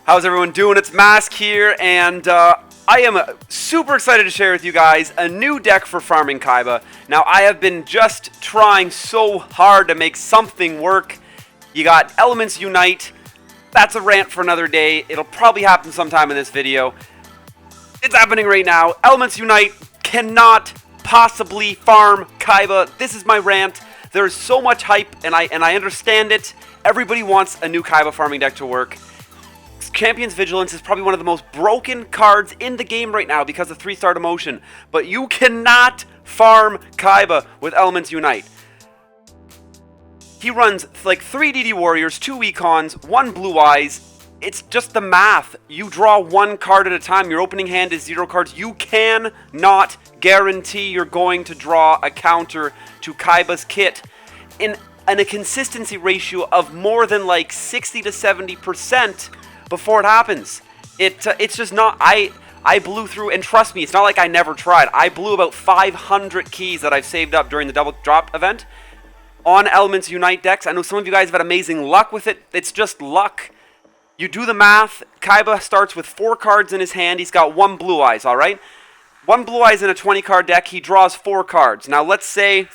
How's everyone doing? It's MasK here, and I am super excited to share with you guys a new deck for farming Kaiba. Now, I have been just trying so hard to make something work. You got Elements Unite. That's a rant for another day. It'll probably happen sometime in this video. It's happening right now. Elements Unite cannot possibly farm Kaiba. This is my rant. There's so much hype, and I understand it. Everybody wants a new Kaiba farming deck to work. Champion's Vigilance is probably one of the most broken cards in the game right now because of 3-star demotion. But you cannot farm Kaiba with Elements Unite. He runs like 3 DD Warriors, 2 Econs, 1 Blue Eyes. It's just the math. You draw 1 card at a time. Your opening hand is 0 cards. You cannot guarantee you're going to draw a counter to Kaiba's kit in a consistency ratio of more than like 60 to 70%. Before it happens. It's just not. I blew through, and trust me, it's not like I never tried. I blew about 500 keys that I've saved up during the double drop event on Elements Unite decks. I know some of you guys have had amazing luck with it. It's just luck. You do the math. Kaiba starts with 4 cards in his hand. He's got 1 Blue Eyes, all right? 1 Blue Eyes in a 20-card deck. He draws 4 cards. Now, let's say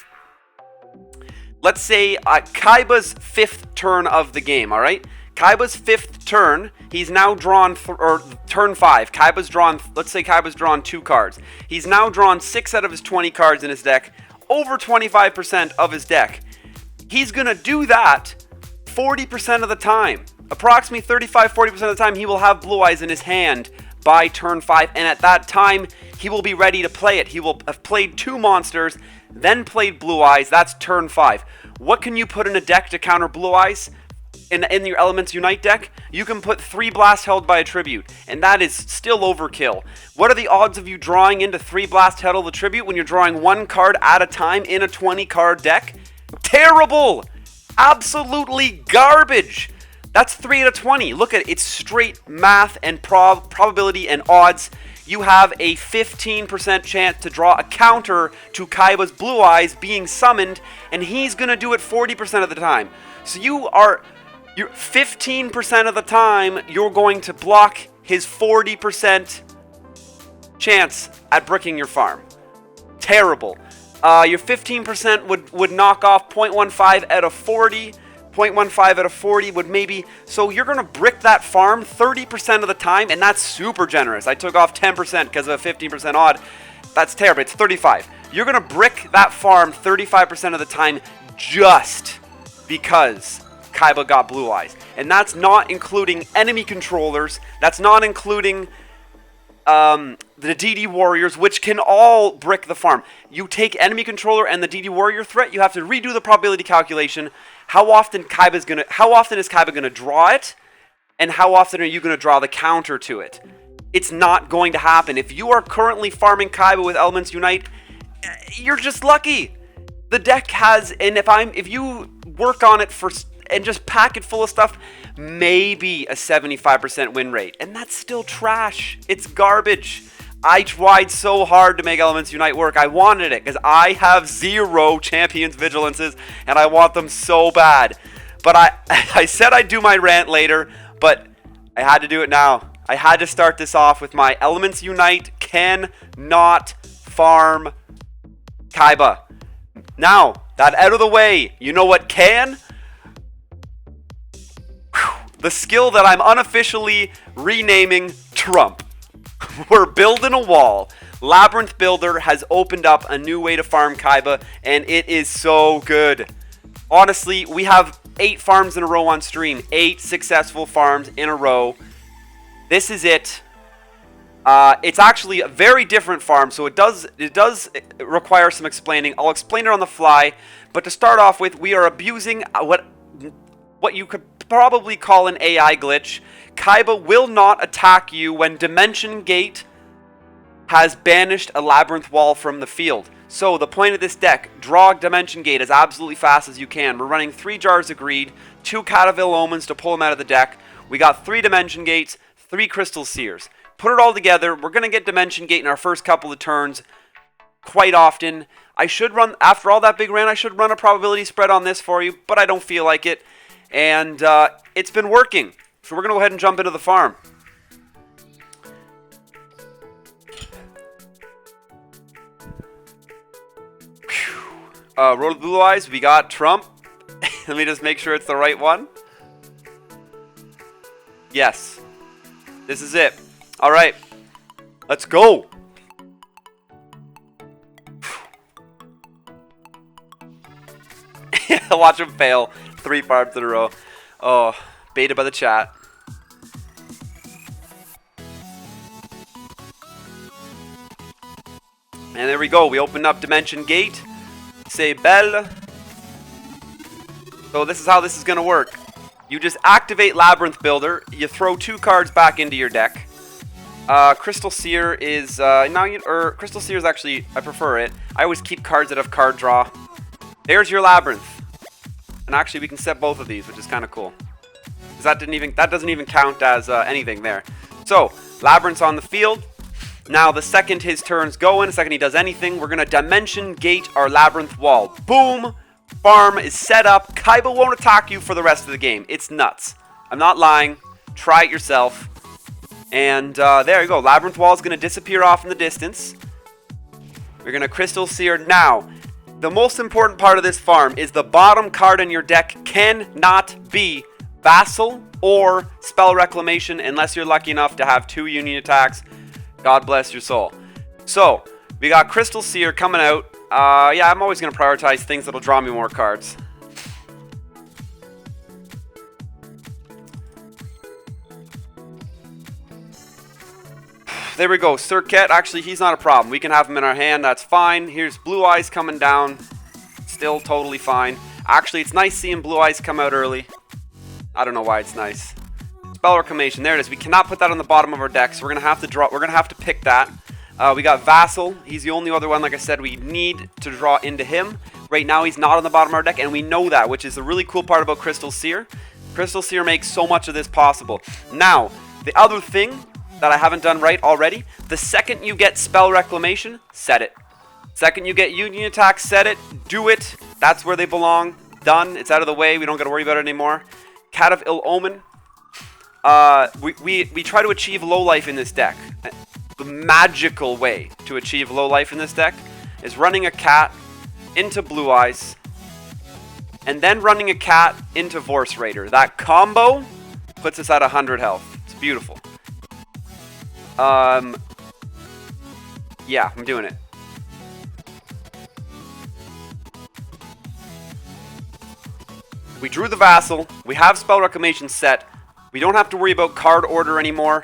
Kaiba's 5th turn of the game, all right? Kaiba's 5th turn, he's now drawn, or turn 5, Kaiba's drawn, let's say Kaiba's drawn 2 cards. He's now drawn 6 out of his 20 cards in his deck, over 25% of his deck. He's going to do that 40% of the time. Approximately 35-40% of the time, he will have Blue Eyes in his hand by turn 5, and at that time, he will be ready to play it. He will have played 2 monsters, then played Blue Eyes. That's turn 5. What can you put in a deck to counter Blue Eyes? In your Elements Unite deck, you can put 3 Blast held by Attribute, and that is still overkill. What are the odds of you drawing into 3 Blast held Attribute when you're drawing 1 card at a time in a 20-card deck? Terrible! Absolutely garbage! That's 3 out of 20. Look at it. It's straight math and probability and odds. You have a 15% chance to draw a counter to Kaiba's Blue Eyes being summoned, and he's going to do it 40% of the time. So you're 15% of the time, you're going to block his 40% chance at bricking your farm. Terrible. Your 15% would knock off 0.15 out of 40. 0.15 out of 40 would maybe... So you're going to brick that farm 30% of the time, and that's super generous. I took off 10% because of a 15% odd. That's terrible. It's 35. You're going to brick that farm 35% of the time just because Kaiba got Blue Eyes. And that's not including enemy controllers. That's not including the DD Warriors, which can all brick the farm. You take enemy controller and the DD Warrior threat, you have to redo the probability calculation. How often is Kaiba gonna draw it? And how often are you gonna draw the counter to it? It's not going to happen. If you are currently farming Kaiba with Elements Unite, you're just lucky. The deck has, and if you work on it and just pack it full of stuff, maybe a 75% win rate. And that's still trash. It's garbage. I tried so hard to make Elements Unite work. I wanted it because I have 0 Champion's Vigilances and I want them so bad. But I said I'd do my rant later, but I had to do it now. I had to start this off with my Elements Unite cannot farm Kaiba. Now, that out of the way, you know what can? The skill that I'm unofficially renaming Trump. We're building a wall. Labrinth Builder has opened up a new way to farm Kaiba, and it is so good. Honestly, we have 8 farms in a row on stream. 8 successful farms in a row. This is it. It's actually a very different farm, so it does require some explaining. I'll explain it on the fly, but to start off with, we are abusing what you could probably call an AI glitch. Kaiba will not attack you when Dimension Gate has banished a Labyrinth wall from the field. So the point of this deck, draw Dimension Gate as absolutely fast as you can. We're running 3 Jars of Greed, 2 Cataville Omens to pull them out of the deck. We got 3 Dimension Gates, 3 Crystal Seers. Put it all together, we're going to get Dimension Gate in our first couple of turns quite often. I should run, after all that big rant, I should run a probability spread on this for you, but I don't feel like it. And it's been working. So we're going to go ahead and jump into the farm. Roll of Blue Eyes, we got Trump. Let me just make sure it's the right one. Yes. This is it. Alright. Let's go. Watch him fail 3 farms in a row. Oh, baited by the chat. And there we go. We opened up Dimension Gate. C'est belle. So this is how this is going to work. You just activate Labrinth Builder. You throw 2 cards back into your deck. Crystal Seer is Crystal Seer is actually, I prefer it. I always keep cards that have card draw. There's your Labrinth. And actually we can set both of these, which is kind of cool. Because that doesn't even count as anything there. So, Labyrinth's on the field. Now the second his turn's going, the second he does anything, we're going to Dimension Gate our Labyrinth wall. Boom! Farm is set up. Kaiba won't attack you for the rest of the game. It's nuts. I'm not lying. Try it yourself. And there you go. Labyrinth wall is going to disappear off in the distance. We're going to Crystal Seer. Now, the most important part of this farm is the bottom card in your deck cannot be Vassal or Spell Reclamation unless you're lucky enough to have 2 union attacks. God bless your soul. So, we got Crystal Seer coming out. Yeah, I'm always going to prioritize things that'll draw me more cards. There we go. Circuit. Actually, he's not a problem. We can have him in our hand. That's fine. Here's Blue Eyes coming down. Still totally fine. Actually, it's nice seeing Blue Eyes come out early. I don't know why it's nice. Spell Reclamation. There it is. We cannot put that on the bottom of our deck, so we're gonna have to draw. We're gonna have to pick that. We got Vassal. He's the only other one, like I said, we need to draw into him. Right now, he's not on the bottom of our deck, and we know that, which is the really cool part about Crystal Seer. Crystal Seer makes so much of this possible. Now, the other thing that I haven't done right already, the second you get Spell Reclamation, set it. Second you get Union Attack, set it. Do it. That's where they belong. Done. It's out of the way. We don't got to worry about it anymore. Cat of Ill Omen. We try to achieve low life in this deck. The magical way to achieve low life in this deck is running a cat into Blue Eyes and then running a cat into Vorse Raider. That combo puts us at 100 health. It's beautiful. Yeah, I'm doing it. We drew the Vassal. We have Spell Reclamation set. We don't have to worry about card order anymore.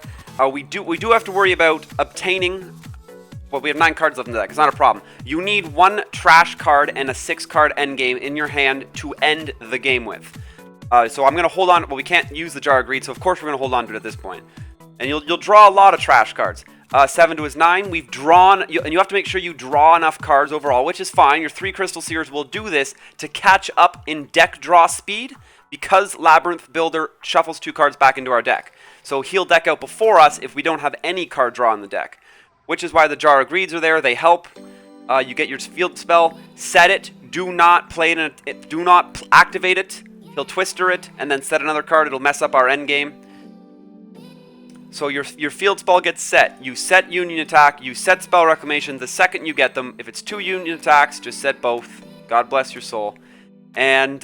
We do have to worry about obtaining. Well, we have 9 cards left in the deck. It's not a problem. You need 1 trash card and a 6-card endgame in your hand to end the game with. So I'm going to hold on. Well, we can't use the Jar of Greed, so of course we're going to hold on to it at this point. And you'll draw a lot of trash cards. 7 to his 9. We've drawn, and you have to make sure you draw enough cards overall, which is fine. Your 3 Crystal Seers will do this to catch up in deck draw speed because Labyrinth Builder shuffles 2 cards back into our deck. So he'll deck out before us if we don't have any card draw in the deck, which is why the Jar of Greeds are there. They help. You get your field spell, set it. Do not play it. Do not activate it. He'll Twister it and then set another card. It'll mess up our end game. So your field spell gets set. You set Union Attack. You set Spell Reclamation the second you get them. If it's 2 Union Attacks, just set both. God bless your soul. And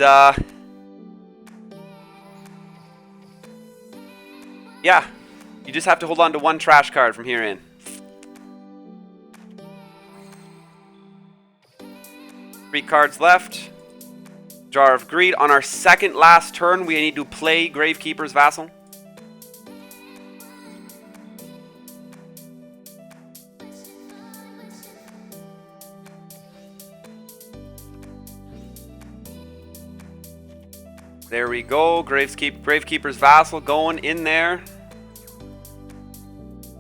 yeah, you just have to hold on to 1 trash card from here in. Three cards left. Jar of Greed. On our second last turn, we need to play Gravekeeper's Vassal. There we go. Gravekeeper's Vassal going in there.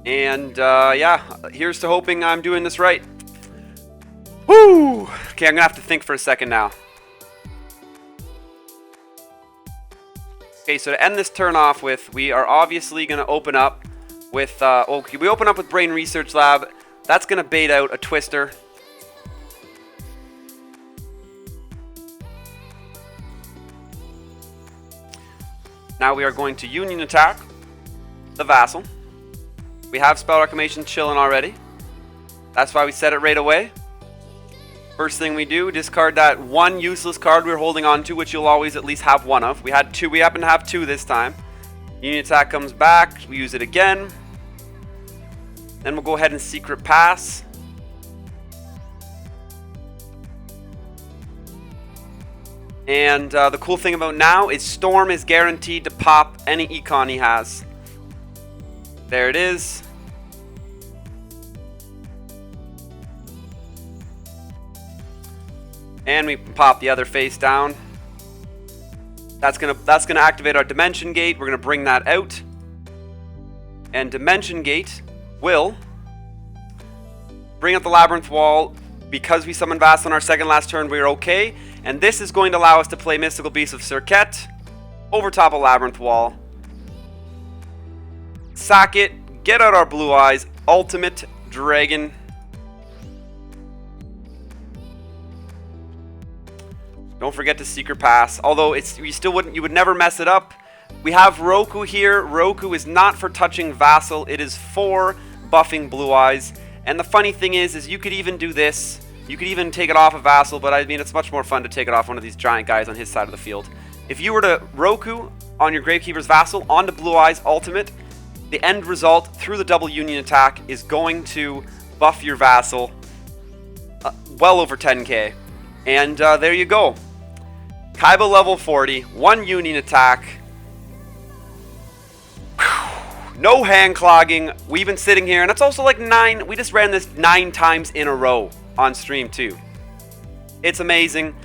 And yeah, here's to hoping I'm doing this right. Woo! Okay, I'm gonna have to think for a second now. Okay, so to end this turn off with, we are obviously gonna open up with we open up with Brain Research Lab. That's gonna bait out a Twister. Now we are going to Union attack the Vassal. We have Spell Reclamation chilling already. That's why we set it right away. First thing we do, discard that one useless card we were holding on to, which you'll always at least have one of. We had two. We happen to have two this time. Union attack comes back. We use it again. Then we'll go ahead and Secret Pass. And the cool thing about now is Storm is guaranteed to pop any econ he has. There it is. And we pop the other face down. That's gonna activate our Dimension Gate. We're gonna bring that out. And Dimension Gate will bring up the Labyrinth Wall. Because we summoned Vassal on our second last turn, we're okay. And this is going to allow us to play Mystical Beast of Serket over top of Labyrinth Wall. Sack it, get out our Blue Eyes, Ultimate Dragon. Don't forget to Secret Pass. Although you would never mess it up. We have Roku here. Roku is not for touching Vassal. It is for buffing Blue Eyes. And the funny thing is you could even do this. You could even take it off a Vassal, but I mean, it's much more fun to take it off one of these giant guys on his side of the field. If you were to Roku on your Gravekeeper's Vassal onto Blue Eyes Ultimate, the end result through the double Union attack is going to buff your Vassal well over 10k. And there you go. Kaiba level 40, 1 Union attack. No hand clogging. We've been sitting here, and it's also like 9. We just ran this 9 times in a row on stream too. It's amazing.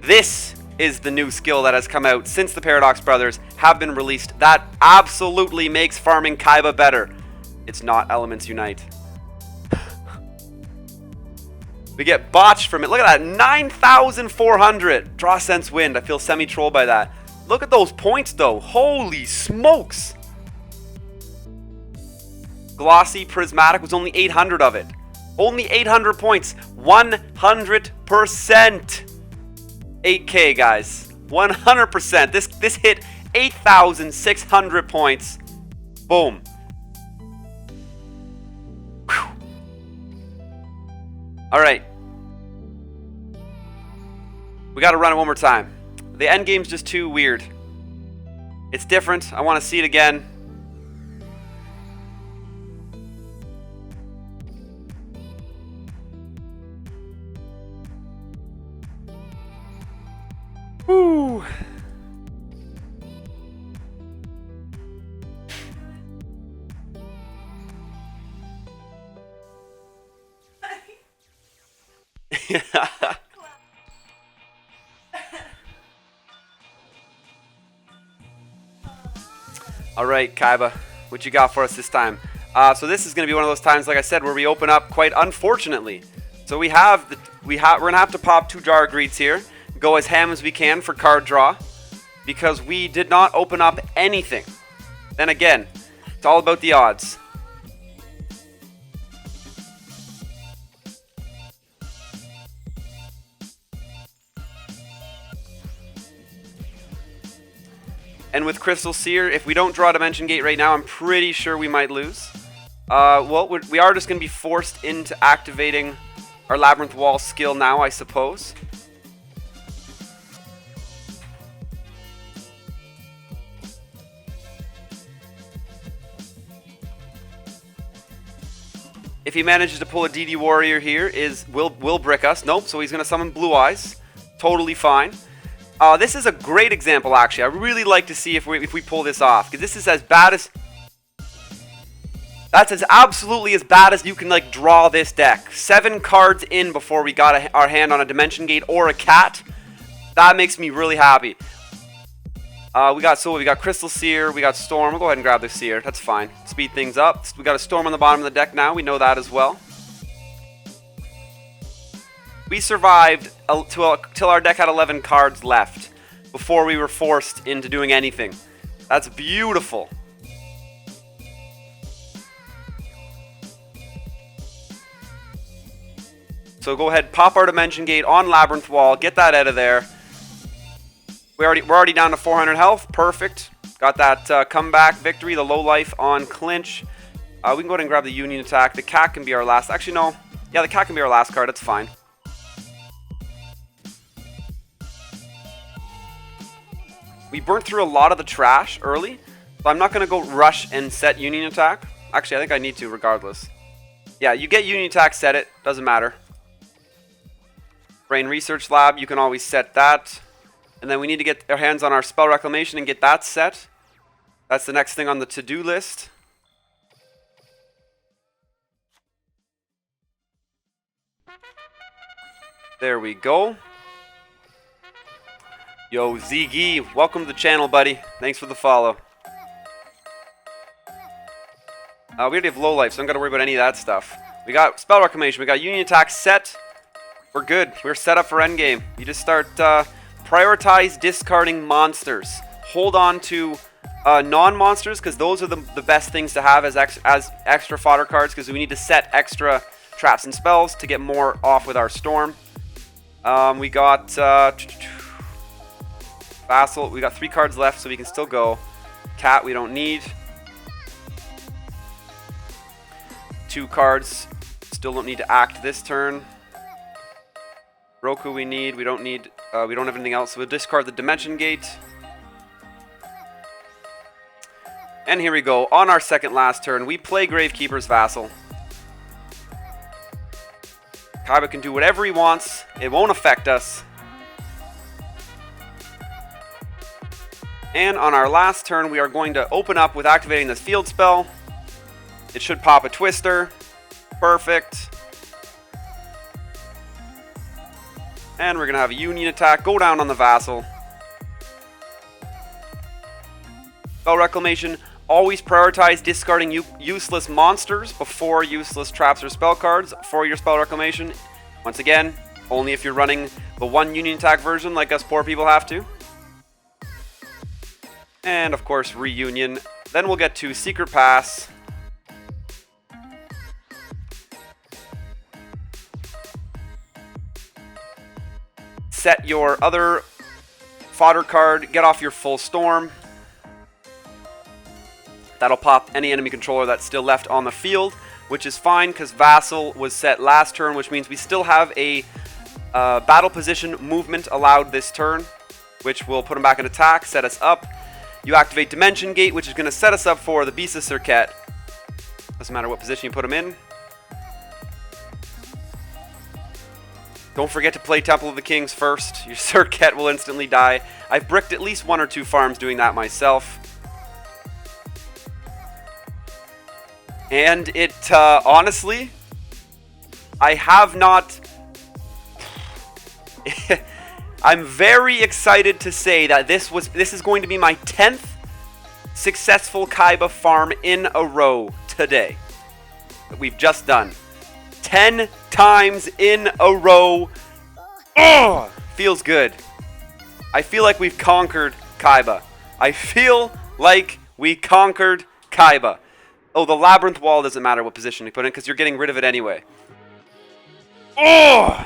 This is the new skill that has come out since the Paradox Brothers have been released. That absolutely makes farming Kaiba better. It's not Elements Unite. We get botched from it. Look at that, 9,400. Draw Sense Wind. I feel semi-trolled by that. Look at those points though. Holy smokes. Glossy Prismatic was only 800 of it. Only 800 points. 100%. 8k, guys. 100%. This hit 8,600 points. Boom. Whew. All right. We got to run it one more time. The end game's just too weird. It's different. I want to see it again. Woo. All right, Kaiba, what you got for us this time? So this is going to be one of those times, like I said, where we open up quite unfortunately. So we're gonna have to pop 2 Jar Greets here. Go as ham as we can for card draw because we did not open up anything. Then again, it's all about the odds. And with Crystal Seer, if we don't draw Dimension Gate right now, I'm pretty sure we might lose. Well, we are just going to be forced into activating our Labyrinth Wall skill now, I suppose. If he manages to pull a DD Warrior here, will brick us. Nope, so he's going to summon Blue Eyes. Totally fine. This is a great example, actually. I really like to see if we pull this off, because this is as bad as... That's as absolutely as bad as you can like draw this deck. 7 cards in before we got our hand on a Dimension Gate or a cat. That makes me really happy. We got Crystal Seer, we got Storm. We'll go ahead and grab the Seer. That's fine. Speed things up. We got a Storm on the bottom of the deck now. We know that as well. We survived till our deck had 11 cards left before we were forced into doing anything. That's beautiful. So go ahead, pop our Dimension Gate on Labyrinth Wall, get that out of there. We're already down to 400 health. Perfect. Got that comeback victory, the low life on clinch. We can go ahead and grab the Union attack. The cat can be our last. Actually, no. Yeah, the cat can be our last card. That's fine. We burnt through a lot of the trash early, so I'm not going to go rush and set Union attack. Actually, I think I need to regardless. Yeah, you get Union attack, set it. Doesn't matter. Brain Research Lab, you can always set that. And then we need to get our hands on our Spell Reclamation and get that set. That's the next thing on the to-do list. There we go. Yo, Ziggy, welcome to the channel, buddy. Thanks for the follow. We already have low life, so I don't got to worry about any of that stuff. We got Spell Reclamation. We got Union attack set. We're good. We're set up for endgame. You just start prioritize discarding monsters. Hold on to non-monsters, because those are the best things to have as extra fodder cards, because we need to set extra traps and spells to get more off with our Storm. We got Vassal. We got 3 cards left, so we can still go. Cat we don't need. 2 cards. Still don't need to act this turn. Roku we need. We don't need. We don't have anything else. So we'll discard the Dimension Gate. And here we go. On our second last turn, we play Gravekeeper's Vassal. Kaiba can do whatever he wants. It won't affect us. And on our last turn, we are going to open up with activating this field spell. It should pop a Twister. Perfect. And we're going to have a Union attack. Go down on the Vassal. Spell Reclamation. Always prioritize discarding useless monsters before useless traps or spell cards for your Spell Reclamation. Once again, only if you're running the one Union attack version like us poor people have to. And of course, Reunion. Then we'll get to Secret Pass. Set your other fodder card, get off your full Storm. That'll pop any enemy controller that's still left on the field, which is fine because Vassal was set last turn, which means we still have a battle position movement allowed this turn, which will put him back in attack, set us up. You activate Dimension Gate, which is going to set us up for the Beast of Serket. Doesn't matter what position you put him in. Don't forget to play Temple of the Kings first. Your Serket will instantly die. I've bricked at least 1 or 2 farms doing that myself. And it, honestly, I have not... I'm very excited to say that this is going to be my 10th successful Kaiba farm in a row today. That we've just done. 10 times in a row. Oh, feels good. I feel like we've conquered Kaiba. I feel like we conquered Kaiba. Oh, the Labrinth wall doesn't matter what position you put in because you're getting rid of it anyway. Oh!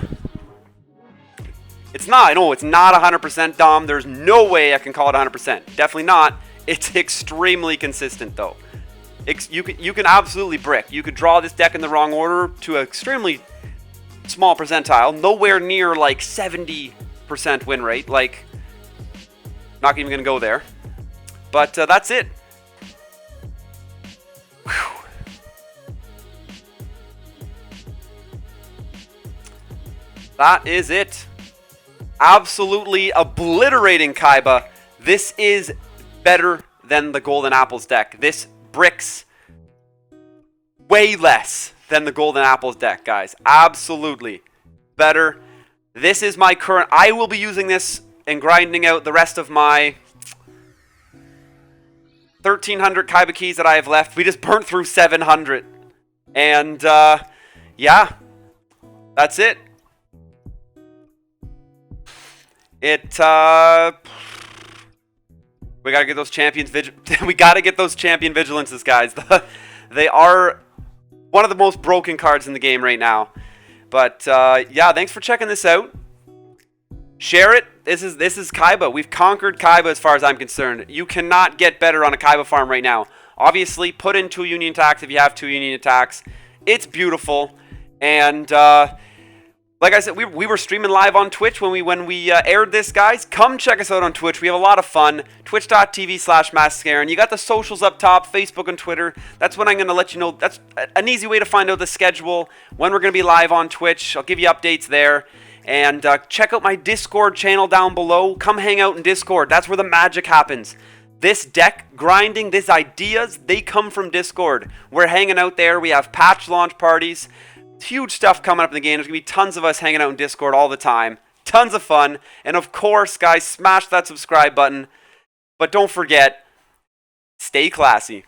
It's not. No, it's not 100% Dom. There's no way I can call it 100%. Definitely not. It's extremely consistent, though. You can absolutely brick. You could draw this deck in the wrong order to an extremely small percentile. Nowhere near, like, 70% win rate. Like, not even going to go there. But that's it. That is it. Absolutely obliterating Kaiba. This is better than the Golden Apples deck. This bricks way less than the Golden Apples deck, guys. Absolutely better. This is my current... I will be using this and grinding out the rest of my 1,300 Kaiba keys that I have left. We just burnt through 700. And, yeah. That's it. We gotta get those champions. We gotta get those champion vigilances, guys. They are one of the most broken cards in the game right now. But yeah, thanks for checking this out. Share it. This is Kaiba. We've conquered Kaiba as far as I'm concerned. You cannot get better on a Kaiba farm right now. Obviously, put in 2 union attacks if you have 2 union attacks. It's beautiful. And like I said, we were streaming live on Twitch when we aired this, guys. Come check us out on Twitch. We have a lot of fun. Twitch.tv/MasKScarin. You got the socials up top, Facebook and Twitter. That's when I'm going to let you know. That's an easy way to find out the schedule, when we're going to be live on Twitch. I'll give you updates there. And check out my Discord channel down below. Come hang out in Discord. That's where the magic happens. This deck grinding, these ideas, they come from Discord. We're hanging out there. We have patch launch parties. Huge stuff coming up in the game. There's going to be tons of us hanging out in Discord all the time. Tons of fun. And of course, guys, smash that subscribe button. But don't forget, stay classy.